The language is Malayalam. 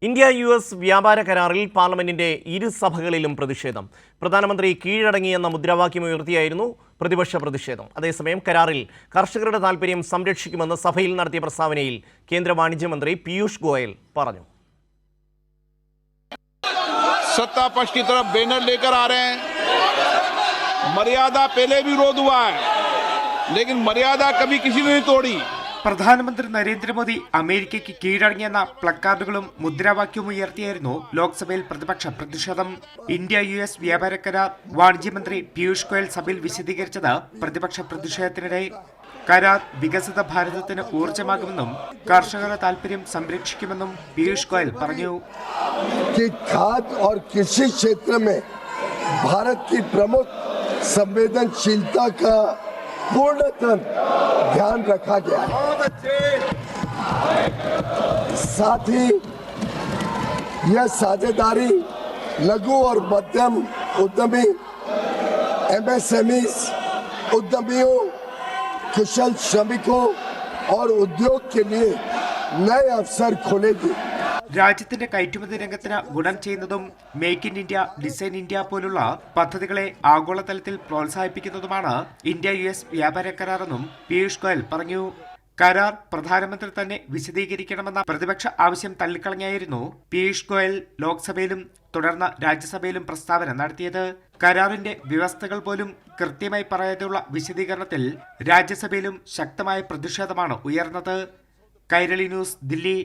ഇന്ത്യ US വ്യാപാര കരാറിൽ പാർലമെന്റിന്റെ ഇരുസഭകളിലും പ്രതിഷേധം. പ്രധാനമന്ത്രി കീഴടങ്ങിയെന്ന മുദ്രാവാക്യമുയർത്തിയായിരുന്നു പ്രതിപക്ഷ പ്രതിഷേധം. അതേസമയം കരാറിൽ കർഷകരുടെ താൽപര്യം സംരക്ഷിക്കുമെന്ന് സഭയിൽ നടത്തിയ പ്രസ്താവനയിൽ കേന്ദ്ര വാണിജ്യ മന്ത്രി പീയൂഷ് ഗോയൽ പറഞ്ഞു. सत्ता पक्ष की तरफ बैनर लेकर आ रहे हैं। मर्यादा पहले भी विरोध हुआ है, लेकिन मर्यादा कभी किसी ने नहीं तोड़ी। പ്രധാനമന്ത്രി നരേന്ദ്രമോദി അമേരിക്കയ്ക്ക് കീഴടങ്ങിയെന്ന പ്ലക്കാർഡുകളും മുദ്രാവാക്യവും ഉയർത്തിയായിരുന്നു ലോക്സഭയിൽ പ്രതിപക്ഷ പ്രതിഷേധം. ഇന്ത്യ US വ്യാപാര കരാർ വാണിജ്യമന്ത്രി പീയൂഷ് ഗോയൽ സഭയിൽ വിശദീകരിച്ചത് പ്രതിപക്ഷ പ്രതിഷേധത്തിനിടെ. കരാർ വികസിത ഭാരതത്തിന് ഊർജ്ജമാകുമെന്നും കർഷകരുടെ താൽപര്യം സംരക്ഷിക്കുമെന്നും പീയൂഷ് ഗോയൽ പറഞ്ഞു. खाद्य और कृषि क्षेत्र में भारत की प्रमुख संवेदनशीलता का पूर्णतः ध्यान रखा गया है। साथ ही यह साझेदारी लघु और मध्यम उद्यमी, MSMEs, उद्यमियों, कुशल श्रमिकों और उद्योग के लिए नए अवसर खोलेगी. രാജ്യത്തിന്റെ കയറ്റുമതി രംഗത്തിന് ഗുണം ചെയ്യുന്നതും make in India, design India പോലുള്ള പദ്ധതികളെ ആഗോളതലത്തിൽ പ്രോത്സാഹിപ്പിക്കുന്നതുമാണ് ഇന്ത്യ US വ്യാപാര കരാറെന്നും പീയൂഷ് ഗോയൽ പറഞ്ഞു. കരാർ പ്രധാനമന്ത്രി തന്നെ വിശദീകരിക്കണമെന്ന പ്രതിപക്ഷ ആവശ്യം തള്ളിക്കളഞ്ഞായിരുന്നു പീയൂഷ് ഗോയൽ ലോക്സഭയിലും തുടർന്ന് രാജ്യസഭയിലും പ്രസ്താവന നടത്തിയത്. കരാറിന്റെ വ്യവസ്ഥകൾ പോലും കൃത്യമായി പറയാതെയുള്ള വിശദീകരണത്തിൽ രാജ്യസഭയിലും ശക്തമായ പ്രതിഷേധമാണ് ഉയർന്നത്. കൈരളി ന്യൂസ്, ദില്ലി.